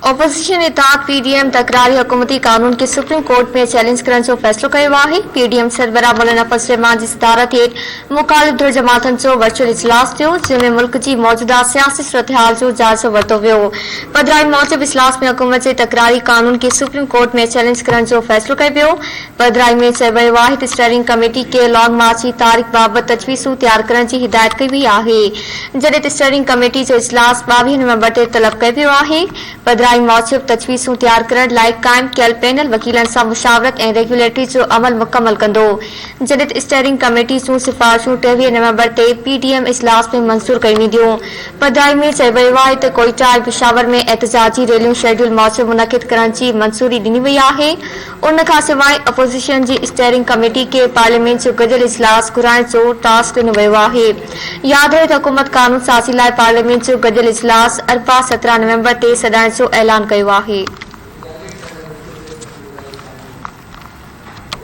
Opposition नेता PDM तकरारी हुकूमती कानून के सुप्रीम कोर्ट में चैलेंज करण जो फैसलो कयो आहे। पीडीएम सरबराह मौलाना फजल रहमान जी सदारत हेठ मुखालिफ धुर जमातन जो वर्चुअल इजलास थियो, जिनमें मुल्क की मौजूदा सियासी सूरत-हाल जो जायज़ो वरितो वियो। पधराई मूजिब इजलास में हुकूमत जे तकरारी कानून के सुप्रीम कोर्ट में चैलेंज करण जो फैसलो कयो वियो। पधराई में चयो वियो आहे त स्टीयरिंग कमेटी के लॉन्ग मार्च की तारीख़ बाबत तजवीज़ूं तैयार करण की हिदायत कई वई आहे, जॾहिं त स्टीयरिंग कमेटी जो इजलास 22 नवंबर ते तलब कयो वियो आहे। पधराई मूजिब तजवीज़ूं तैयार करण लाइ क़ाइम कयल पैनल वकीलन सां मुशावरत ऐं रेगुलेटरी जो अमल मुकम्मल कंदो, जॾहिं त स्टीयरिंग कमेटी जूं सिफ़ारिशूं 23 नवंबर ते पीडीएम इजलास में मंज़ूर कई वेंदियूं। पधराई में चयो वियो आहे त कोयटा ऐं पेशावर में एहतजाजी रैलियूं शेड्यूल मूजिब मुनक़िद करण जी मंज़ूरी ॾिनी वई आहे। उन खां सवाइ अपोजिशन जी स्टीयरिंग कमेटी खे पार्लियामेंट जो गॾियल इजलास घुराइण जो टास्क ॾिनो वियो आहे। यादि रहे त हुकूमत कानून साज़ी लाइ पार्लियामेंट जो गॾियल इजलास 17 नवंबर ते सॾाइण जो ऐलान कयो आहे।